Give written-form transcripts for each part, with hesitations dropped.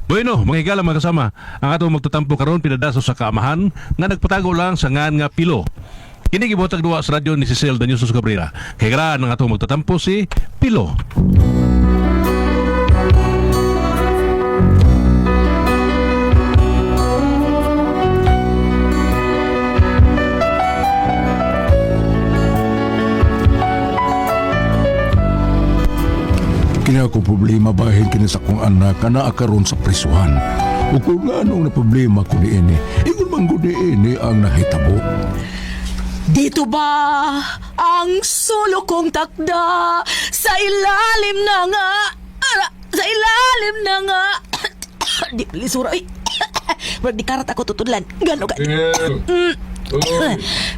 Bueno, mga higala mga kasama, ang atong magtatampo karon pinadaso sa kaamahan nga nagpatago lang sa ngan nga pilo. Kini gibuhatag duwa sa radyo ni Cecil Daniusos Cabrera. Kaya ang atong magtatampo si Pilo. Kaya ako problema bahin kini sa kong anak na akaron sa prisuhan. O kung anong na problema ko ni ini, ingon man ko ni ini ang nahitabo. Dito ba ang solo kong takda sa ilalim na nga sa ilalim na nga di lisura ay wag di karat ako tutudlan gano ka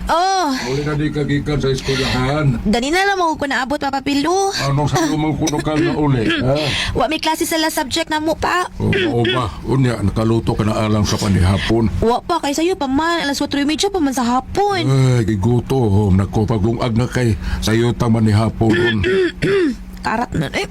oh Uli na di kagikan sa eskwelahan. ganina lang mo ko naabot Papa Pilo. Anong sa lumang kuno ka na uli? Wa may klase sa last subject na mo pa. Oo ba? Unya, nakaluto ka na alang sa panihapon. Wa pa kay sayo pa man alas 4:30 pa man sa hapon. Ay, giguto. Nako, pagungag na kay sayo taman ni hapon. Karat na eh.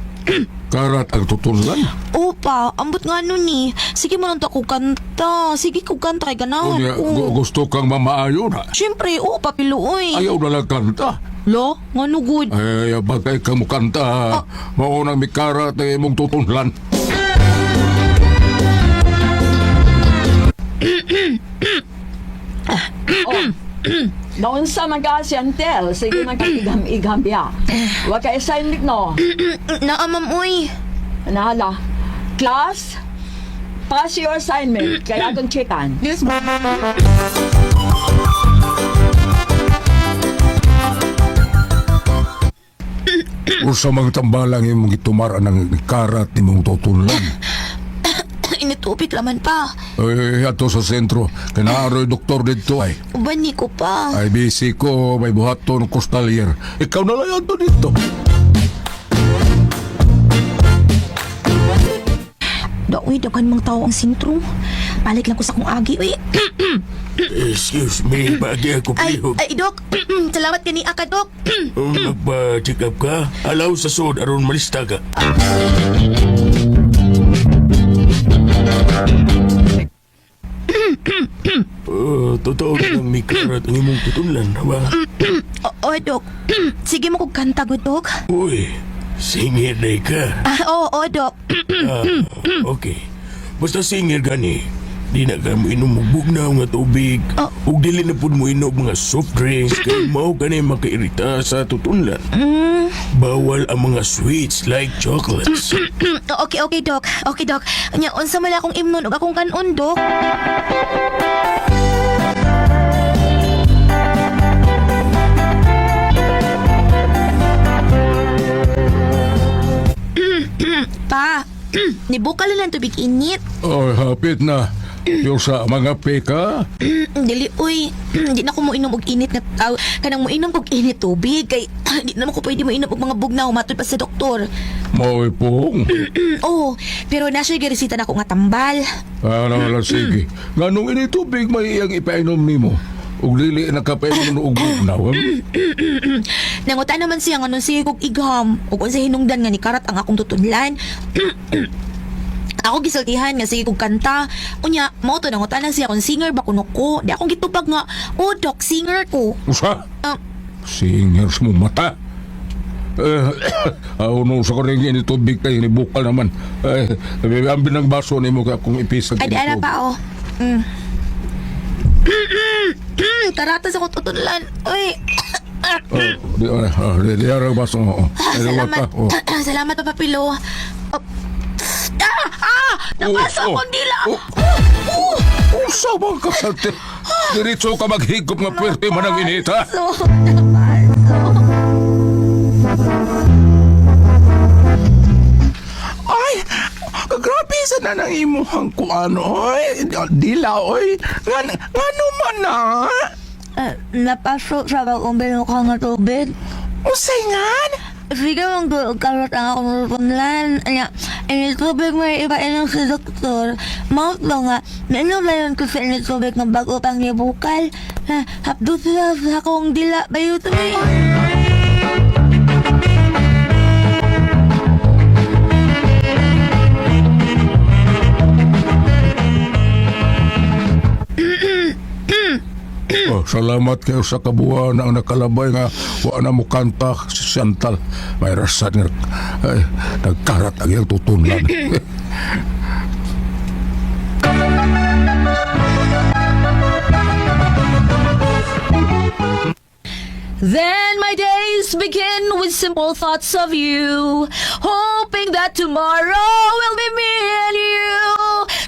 Karat ang tutulan. Opa, ambot nga nun ni. Sige mo lang to ako kanta. Sige ko kanta kay ganahan Unya, ko. gusto kang mamaayo na. Siyempre, Papa Pilo oy. Ayaw na lang kanta. Lo, nga no good. Ay, bagay ka mo kanta. Maunang may karat na imong tutunlan. Noon sa mag-asyantel, sige magkakigam-igam biya. Huwag ka assignment no. Naamam uy. Nahala. Class, pass your assignment. Kaya akong checkan. Yes, ma'am. O sa mga tambalang imong itumara ng karat ni mong tutunlan. Initupik laman pa. Ay, ato sa sentro. Kanaaroy doktor dito ay. Ubani ko pa. Ay, busy ko. May buhaton kostalier. Ikaw na lang ato dito. Daoy, dagan mang tao ang sintro. Balik lang ko sa kong agi. Uy. Excuse me, bagi ako pihog. Ay, Dok. Salamat kani aka, Dok. Nagpa-check up ka? Alaw sa sod aron malista ka. Totoo na may karat ang imong tutulan, ba? Oo, Dok. Sige mo kong kanta, good, Dok. Uy, singir na ka. Oo, Dok. Okay. Basta singir gani. Di na ka mo inom mo bugnaw nga tubig. Ug dili na pud mo inom mga soft drinks kay mao gani makairita sa tutunlan. Bawal ang mga sweets like chocolates. Okay, Dok. Okay, Dok. Nya, unsa man akong imnon ug akong kanon, Dok. Pa, nibukal lang tubig init. Ay, hapit na. Yung sa mga peka. Dili, uy. Di na ko mo inom og init na tao. Kanang mo inom og init tubig. Kay, di naman ko pwede mo inom og mga bugnaw matod pa sa doktor. Mauwi pong. Oo, pero nasa girisita na ako nga tambal. Ano lang, sige. Ganong ini tubig may iyang ipainom ni mo. Ug dili nakapainom no ug bugnaw. Nangutan naman siya nga nung sige kog igham. Ug unsa hinungdan nga ni karat ang akong tutunlan. Ako gisultihan nga sige kog kanta. Unya, mao to nangutanan siya kung singer ba kuno ko. Di akong gitubag nga, oh, Dok, singer ko. Usa? Ah, Singers mo mata. No, sa kuring ini tubig kay ni bukal naman. Ang binang baso ni mo kung ipisag. Ay, ana pa, oh. Taratas ako tutulan. Uy. Di arang baso mo. Salamat. Salamat, Papa Pilo. Napasa akong dila. Usa bang kasante? Diretso ka maghigop nga pwerte man ang inita. Ay, grabe sa na nang imuhang kuano, oy. Dila, oy. Ngano man na? Napasok sa pag-umbin ko nga tubig. Usay ngan? Sige mong karot ang akong tutunlan. Ini tubig may iba inang si doktor. Mount ba nga, nainom ba yun ko sa ini tubig ng bago pang nibukal? Hapdo sila sa akong dila. Bayo to eh. Oh, salamat kayo sa kabuuan ang nakalabay nga wa na mo kanta si Chantal. May rasan nga ay, nagkarat ang iyang tutunlan. Then my days begin with simple thoughts of you, hoping that tomorrow will be me and you,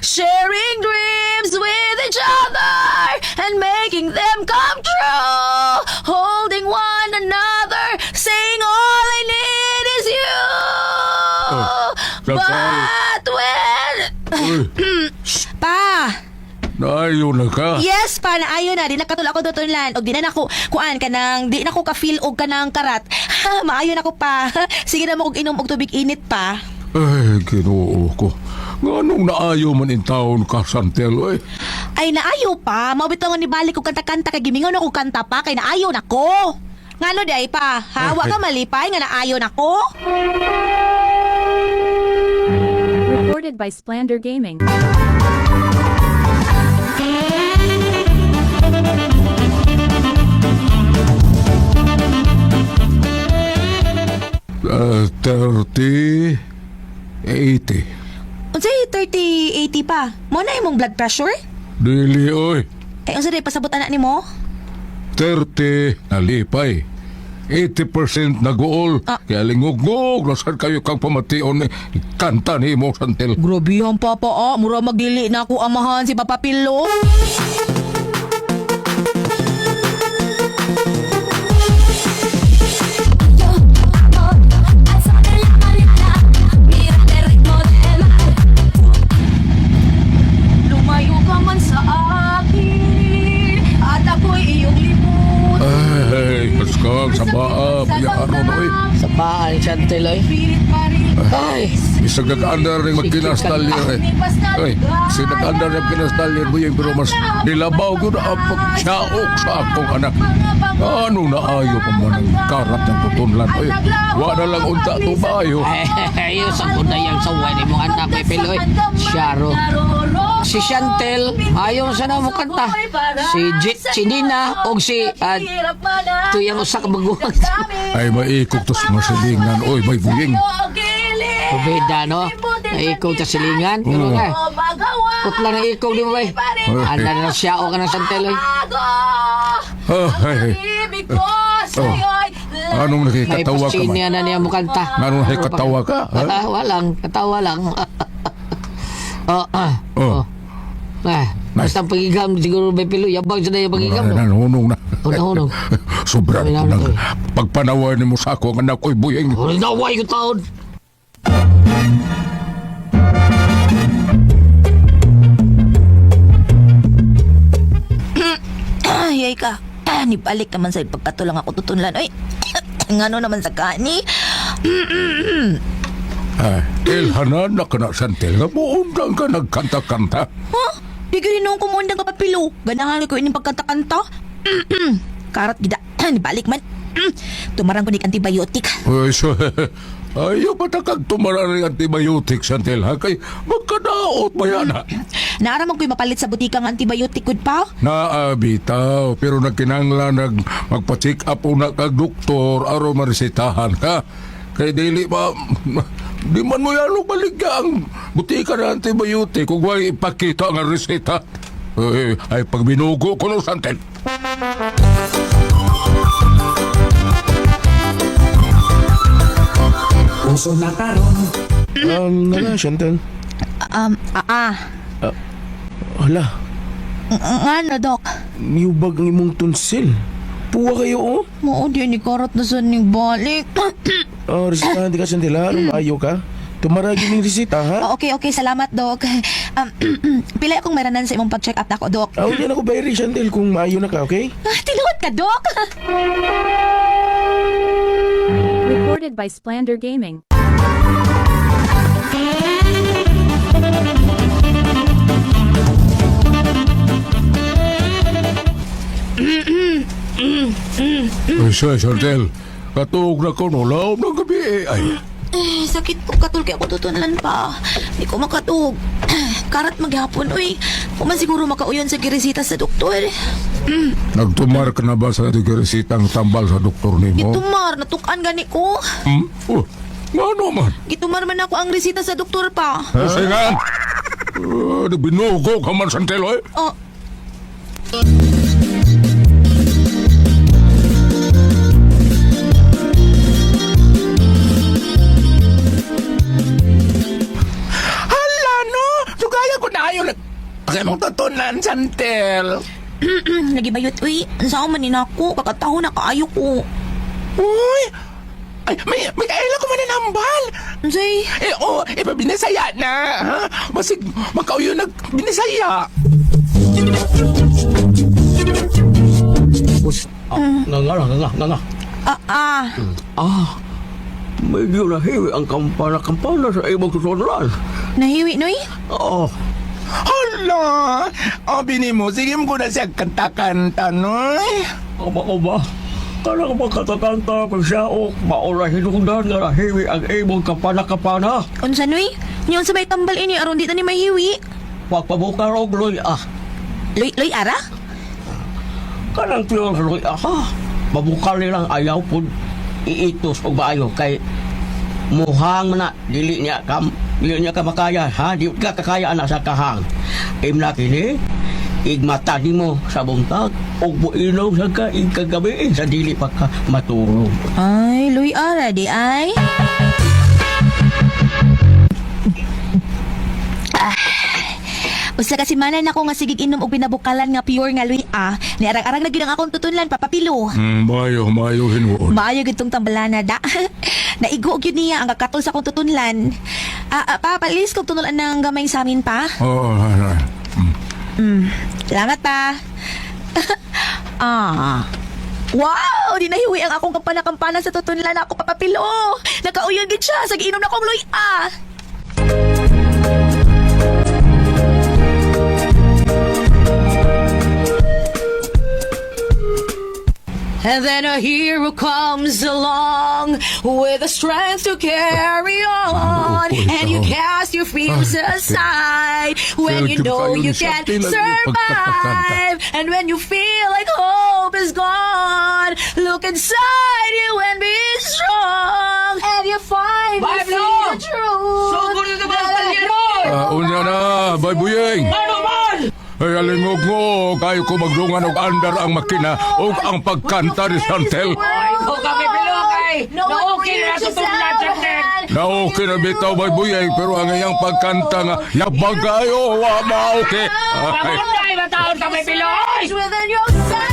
sharing dreams with each other and making them come true, holding one another, saying all I need is you. But when... Uy, Pa! naayo na ka. Yes, pa, naayo na. Di na katulad ako tutunlan. O di na ako, kuan ka nang, di na ako ka-feel og ka ng karat. Ha, maayo na ko pa. Sige na mo kog inom og tubig init pa. Ay, Ginoo ko. Nganong naayo man in taon ka, Chantel, oy? Ay, naayo pa. Mabitongan ni balik ko kanta-kanta kay gimingon ako kanta pa kay naayo na ko. Ngano di ay pa? Hawa ka malipay nga naayo na ko. Recorded by Splander Gaming. Uh, 30, 80. Unsay 30-80 pa? Mo na imong blood pressure? Dili, oy. Ay, unsa day pasabot anak nimo? 30 nalipay. 80% naguol. Ah. Kaya lingog-ngog. Nasaan kayo kang pamation ni kanta ni mo, Chantel? Grabe ang papa, mura magdili na ako amahan si Papa Pilo. Lumayo ka man sa akin at ako'y iyong limot. Ay, kaskag sa baa. Bayaan mo na, oy. Sa paan, Chantel, oy. Ay, Isang nag-andar rin magkinastalyer, eh. Ay, isang nag-andar rin magkinastalyer mo yung pero mas nilabaw ko na ang pagsiyaok sa akong anak. Anong naayo pa mo ng karat ng tutunlan, oy? Wala lang unta to bayo. Ayun sa kunayang saway ni mong anak may piloy. Sharo. Si Chantel, ayaw sa na mo kanta. Si Nina o si tuyang usak baguhan. Ay, maikog to sa mga silingan, oy, may buying. Pabeda, no? Naikaw ka silingan. Pero nga, putla na ikaw di mo ba? Anda na siya o ka ng Chantel, oy. Ay, anong May nakikatawa ka pasin man? niya na niya mo kanta. Anong nakikatawa ka? Ha? Walang, katawa lang. Oh. Basta pagigam, siguro may pilo. Yabang siya na yung pagigam, no? Nanunong na. Nanunong. Sobrang Ay, ko nang nanunong. pagpanawan mo sa ako, anak ko'y buying. Uy, naway ko taon. Ay, ka. Nibalik naman sa pagkatulang ako tutunlan. Ay, ngano naman sa kani? Ilhanan na ka na, Chantel, nga buundang ka nagkanta-kanta. Ha? Di ka rin nung kumundang ka papilo. Ganahan ko ining pagkanta-kanta. Karat gida. Nibalik man. Tumarang ko ni antibiotic. Ay, so, ayaw ba na kang tumarang ng antibiotic, Chantel, ha? Kay magkadaot ba yan, ha? Naaramang ko'y mapalit sa butikang antibiotic good pa. Naabitaw, pero nagkinanglan magpa-check up una kag doktor aron maresetahan ka. Kay dili ba di man mo yan baligya ang butika na antibiotic kung may ipakita ang reseta. Ay pag binugo ko no, Chantel. Puso na karon. Nala, Chantal. Hala, Ano, Dok? niyubag ang imong tonsil. Puwa kayo, oh. Mao di ni karat na sa ning balik. Resitahan di ka, Chantal, ha? Anong maayo ka? Tumaragi ng resita, ha? Okay, salamat, Dok. Pila akong meranan sa imong pag-check up nako, Dok. Ako yan ako bayari, Chantal, kung maayo na ka, okay? Tinuod ka, Dok. Recorded by Splander Gaming. Ay, siya, Chantel. Katuog na ko no, laom ng gabi. Ay, Sakit po katul kaya ako tutunan pa. Di ko makatug. karat maghapon, uy. Kuman siguro makauyon sa giresita sa doktor. Nagtumar ka na ba sa digeresitang tambal sa doktor ni mo? Gitumar, natukan gani ko. Oh, ano man? Gitumar man ako ang resita sa doktor pa. Kasi nga, binugo ka man, Santel, eh. Oh, Hala, no? Sugaya ko na ayaw na... Kaya mong tutunan, Santel. nagibayot, uy. Saan man ako? Kakataho na kaayo ko. Uy! Ay, may kaila ko mananambal. Say, Binisaya na, ha? Masig, makauyo binisaya. Nga. Medyo nahiwi ang kampana sa ibang susunod. nahiwi, noy? Oo. Hala! Bini mo, sige mo na siya kanta-kanta, noy. Aba. Kala ka magkatakanta pag siyaok, maura hinungdan nga nahiwi ang ibang kapana-kapana. Unsa, noy? Nyon sa may tambal ini, aron dito ni mahiwi. Pagpabuka og loy Loy, ara? Kanang tiyon sa loy Mabukal nilang ayaw po iitos o maayo kay muhang na dili niya ka makaya ha di ka kakaya anak sa kahang imna kini igmata mo sa buntag o buinom sa ka ikagabi sa dili pa ka matulog. Ay, Loy, ara, di ay? Usa kasi manan ako nga sigig inom og pinabukalan nga pure nga Loy, ni arang-arang na gyud ang akong tutunlan, papapilo. Mayo hinuon. Maayo gid tong tambalana da. Naigo gyud niya ang kakatol sa akong tutunlan. Pa, palis kog tunulan ng gamay sa amin pa. Oo, Salamat pa. Wow! Di nahiwi ang akong kampana-kampana sa tutunlan ako, papapilo. Nakauyon gid siya sa giinom na akong Loy, And then a hero comes along with the strength to carry on. And you cast your fears aside when you know you can't survive. And when you feel like hope is gone, look inside you and be strong. And you find you see the truth. Unya na, Bay Buyeng. Ay, alingog mo, kayo ko magdungan og andar ang makina o ang pagkanta ni Santel. Ikaw kami pilokay! Naukil na tutunan, Santel! Okay na bitaw, Bay Buyeng, pero ang iyang pagkanta nga, yabag kayo, wa maoke. Ay, Mamunday na taon kami piloy! Within yourself.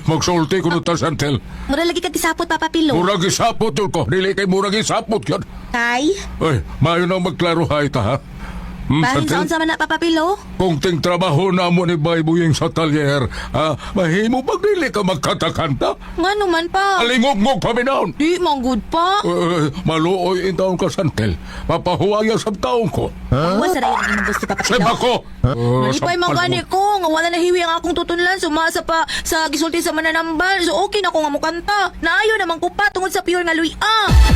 magsulti ko nito, Santel. Mura lagi ka tisapot, papapilo. Murag isapot yun ko, dili kay murag isapot yun. Tay, Ay, mayo na magklaruhay ta, ha? bahin sa unsa man na, papapilo? Kung ting trabaho na mo ni Bay Buyeng sa talyer, mahimo pag dili ka magkatakanta. Nga naman pa. Alingog-ngog kami noon. Di, manggod pa. Maluoy in taon ka, Santel. Papahuwaya sa taon ko. Huwag sa rayon ang inyong gusto, papapilo. Seba ko! Malipay manggani ko, nga wala nahiwi ang akong tutunlan, sumasa pa sa gisulti sa mananambal. So okay na ko nga mukanta. Naayo naman ko pa tungod sa pure nga Luy.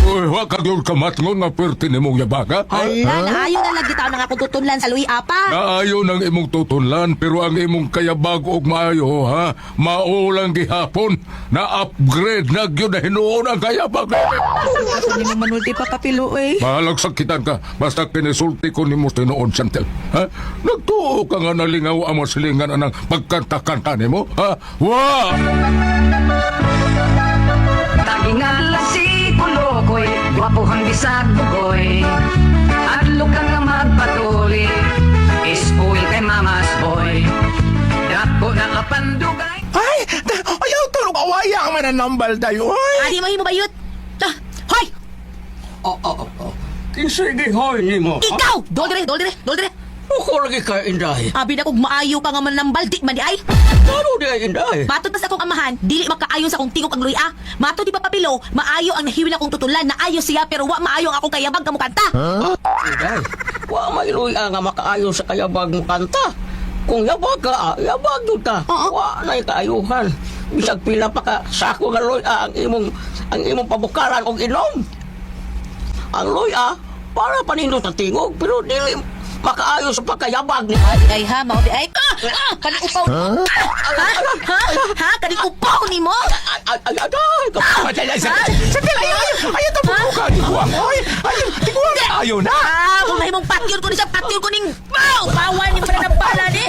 Huwag ka yun kamatngon nga perti ni mong yabaga. Hala, naayo na lagi tao ng akong tutunlan sa Luy, pa. Naayo ng imong tutunlan, pero ang imong kayabag og maayo, ha? Maulang gihapon, na-upgrade na yun na hinuon ang kayabag. Hindi mo manulti, papapilo, eh. Mahalag sakitan ka, basta kinisulti ko ni mo tinuod, Santel. Ha? Nagtuo ka nga nalingaw ang masilingan anang pagkanta-kanta ni mo, ha? Wa! Tagingan lang si Kulokoy, gwapuhang bisag bugoy. At lukang nga magpatuli, ispoil kay Mamas Boy. Dako na kapandugay. Ay! Ayaw tulog awaya ang mananambal tayo, ay! Adi, mahimo bayot. Hoy! Kinsay gihoy ni mo? Ikaw! Doldre! Ako lagi ka, Inday. Abi na kog maayo ka nga manambal, di man di ay. Ano di ay, Inday? Matud pa sa akong amahan, dili makaayon sa akong tingog ang Luy, Matud di papapilo, maayo ang nahiwil akong tutulan, naayo siya pero wa maayo ang akong kayabag nga mukanta. Inday, wa mailuy nga makaayo sa kayabag mo kanta. Kung yabag ka, yabag yun ka. Wa na yung kaayuhan. Bisag pila pa ka, sako nga loy ang imong pabukaran og inom. Ang loy para panindot sa tingog, pero dili makaayo sa pagkayabag ni Ay ha, mao di ay. Kaning upaw. Ha? Kaning upaw ni mo? Ayaw tapukan ni Buang. Ayaw na. Kung mahimong patyon ko ni sa patyon ko ning bawan ni para ng bala ni.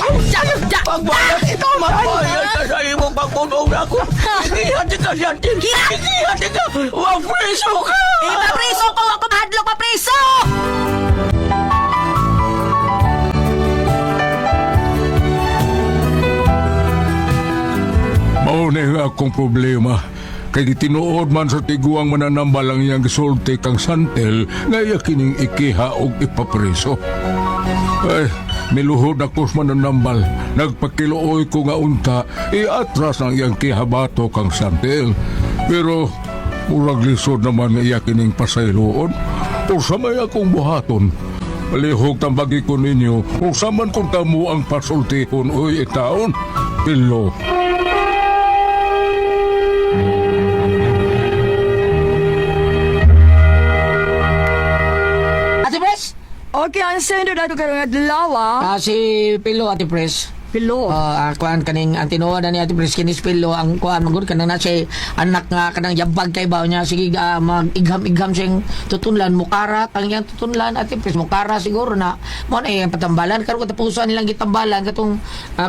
Pagbayad ito, magbayad ka sa imong pagpunong na ako. Hihati ka siya, hihati ka, mapreso ka! Papriso ko ako mahadlok papriso. Mao na yung akong problema. Kay gitinuod man sa tiguang mananambal ang iyang gisulti kang Santel nga iya kining ikiha og ipapreso. Ay, miluhod ako sa mananambal. Nagpakiluoy ko nga unta, iatras ang iyang kihabato kang Santel. Pero, urag lisod naman nga iya kining pasayloon. O sa may akong buhaton, palihog tambagi ko ninyo, o sa man kung tamo ang pasultihon o itaon, pilo. Ate Pres? Okay, ang sender na ito karong adlaw. Si Pilo, Ate Pres. Pilo. Kuan kaning ang tinuod na ni Ate Pres kinis Pilo ang kuan magud kanang na siya anak nga kanang yabag kay baw niya sige mag-igham-igham siyang tutunlan mukara ang iyang tutunlan Ate Pres mukara siguro na mo na yung patambalan karon katapusan nilang gitambalan katong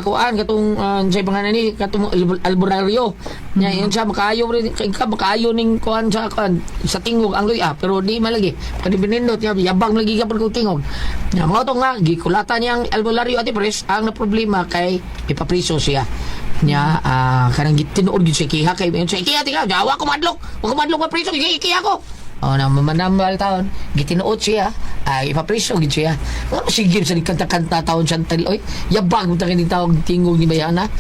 kuan katong sa pangalan ni katong albularyo nya yun siya makaayo rin ka makaayo ning kuan sa tingog ang luya pero di malagi kadi binindot niya yabang lagi ka pag tingog nya mo to nga gikulatan niyang albularyo Ate Pres ang na problema kay ipapriso siya nya kanang tinuod gyud sa ikiha kay sa ikiha tika jawa ko madlok papriso ikiha ko na manambal taon gitinuod siya ay ipapriso gid siya sige sa kanta-kanta taon Chantel oy yabag mo ta kini tawag tingog ni bayana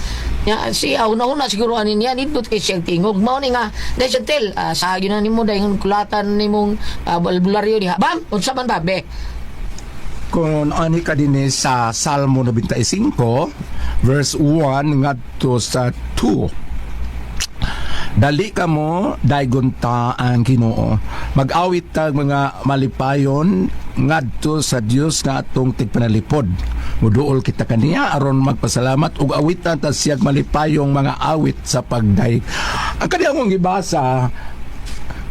nya siya una siguro anin niya nindot kay siyang tingog mao ni nga dai Chantel sa gyud na nimo dayon kulatan nimong albularyo diha bam unsa man ba be kung ani ka din sa Salmo 95 verse 1 ngadto sa 2 dali ka mo daygonta ang Ginoo mag-awit tag mga malipayon ngadto sa Dios nga atong tigpanalipod muduol kita kaniya aron magpasalamat ug awitan ta siyag malipayong mga awit sa pagday ang kaniyang akong gibasa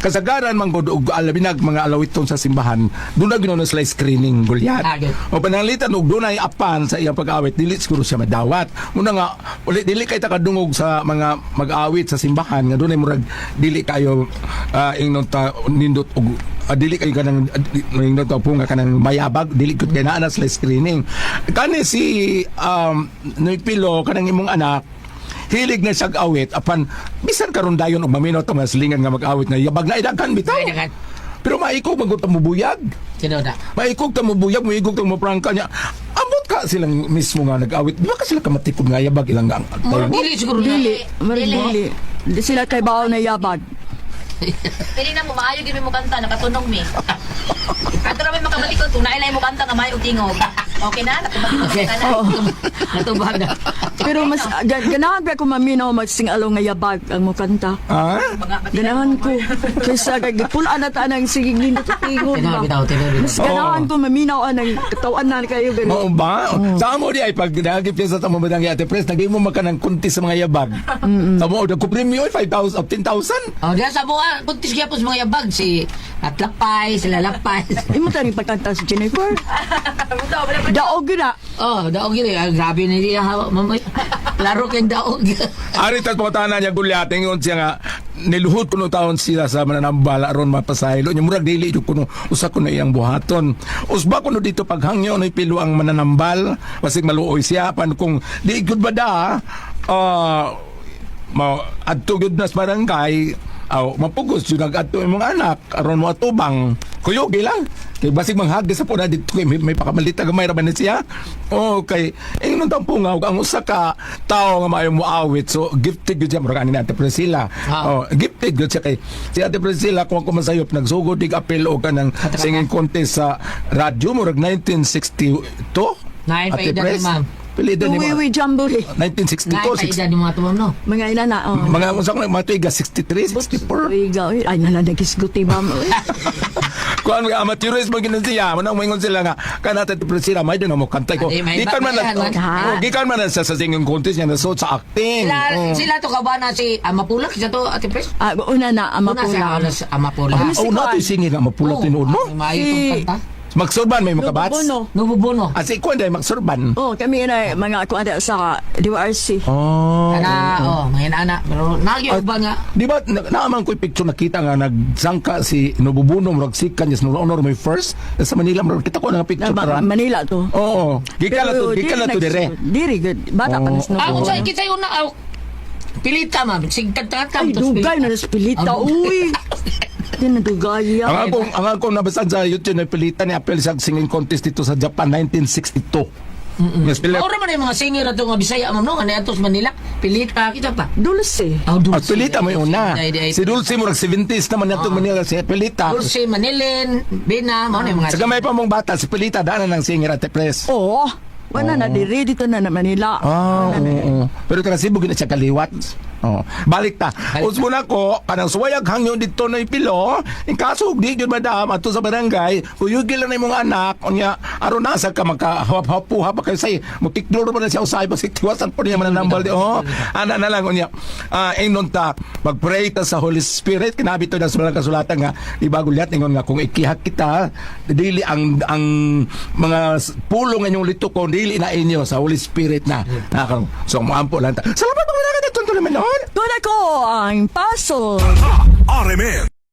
kasagaran man gud og alabinag mga alawiton sa simbahan doon na ginawa sila screening gulyat o panalitan og dunay apan sa iyang pag-awit dili siguro siya madawat muna nga dili kay takadungog sa mga mag-awit sa simbahan nga dunay murag dili kayo ingnon ta nindot og dili kayo kanang ingnon ta punga kanang mayabag dili gud kay naa na sila screening kani si Pilo kanang imong anak hilig na siyag awit apan bisan karon dayon og maminaw ta maslingan nga mag-awit na yabag na idagan bitaw pero maikog magud ta mubuyag sino na maikog ta mubuyag maikog ta moprangka niya amot ka silang mismo nga nag-awit di ba ka sila kamatikod nga yabag ilang nga dili siguro Dili. Sila kay bawo na yabag. Pili na mo maayo gyud mo kanta nakatunog mi. Ato ra may makabalik ko nailay mo kanta nga maayo tingog. Okay na? okay natubag na Pero mas ganahan ba ko maminaw magsingalo nga yabag ang mo kanta. Ganahan ko kaysa kay pulaan na ta nang sigig nindot tingog ba. Mas ganahan ko maminaw anang katawan na kayo gani. mao ba sa mo di ay pag nagipis sa tamo badang Ate Pres nagimo makanang kunti sa mga yabag amo da ko premium 5,000 of 10,000 diyan sa buwan kuntis gyapon sa mga yabag si Atlapay sila Lapay Imo tani pagkanta si Jennifer. Daog na. daog yun grabe na niya mamay laro kayong daog ari tas pangutana niya gulyat ingon siya nga niluhod kuno taon sila sa mananambal aron mapasaylo nya murag dili jud kuno usa kuno iyang buhaton usba kuno dito paghangyo no Pilo ang mananambal basig maluoy siya pan kung di gud ba da adto gud nas barangay mapugos yun nag-ato yung mga anak aron mo atubang kuyogi lang kay basig manghagis sa puna dito may pakamalita gamay ra ba na siya okay ingnon tampo nga ang usa ka tao nga maayo mo awit so gifted gyud siya murag ani Ate Priscilla gifted gyud siya kay si Ate Priscilla kung ako masayop nagsugod dig apel o kanang singing contest sa radyo murag 1962 Ate Pres Pilida ni Uwi Jamboree. 1962 edad ni mga tumam no Mga ina na. mga unsa ko mga tuiga 63 64 Ay, nalandagis guti, ma'am. Kuan mga amateurs mo ginan siya, manang moingon sila nga kanata ti presira may din mo kantay ko. Adi, may Gikan man bayan, man. gikan man sa singing contest niya na sa acting. Sila to ka ba na si Amapula? Siya to, Ate Pres? Una na, ama Una po siya lang. Amapula. Oh, nato singing nga mapulot tinuod mo. Maayo tong kanta. Magsurban may makabats. Bono. Nububuno. As ikuan day magsurban. Oh, kami na mga ako ada sa DRC. Oh. Kana, mga anak. Pero nagyo ba nga? Di ba naaman ko yung picture nakita nga nagsangka si Nobubuno murag sikan niya no honor may first sa Manila murag kita ko nga picture paran. Manila to. Oo. Gikan na to dire. Diri good. Bata pa nas Ah, no. kung saan kita yun na, pilita man, sigkat-tatam. Ay, dugay na nas pilita. Uy. Di na dugay yan. Ang akong nabasad sa YouTube na pilitan ni apel sa singing contest dito sa Japan 1962. Yes, pila. Ora man yung mga singer ato nga Bisaya mo no, nga atos Manila, pilita kita pa. Dulce. Oh, At pelita mo yung una. Si Dulce murag 70s naman nato Manila si pelita. Dulce, Manilin, Bina, mo na yung mga Sa gamay pa mong bata si pelita daanan ng singer at Pres. Oo. Wala na diri dito na Manila. Oo. Pero taga Cebu gina siya kaliwat. Oh. Balik ta. Usmo na ko kanang suwayag hangyo dito na ipilo. In kaso di gyud madam ato sa barangay, uyugil lang na imong anak unya aron nasa ka magkahawap-hapuha pa kay say mutikdor man na siya usay pag siktiwasan po niya mananambal di. Oh. Ana na lang unya. Ingnon ta magpray ta sa Holy Spirit kinabi to na sa mga kasulatan nga di bago lihat ingon nga kung ikihak kita dili ang mga pulong inyong litukon dili na inyo sa Holy Spirit na. So maampo lang ta. Salamat mga dito naman. Doon ako ang paso. RMN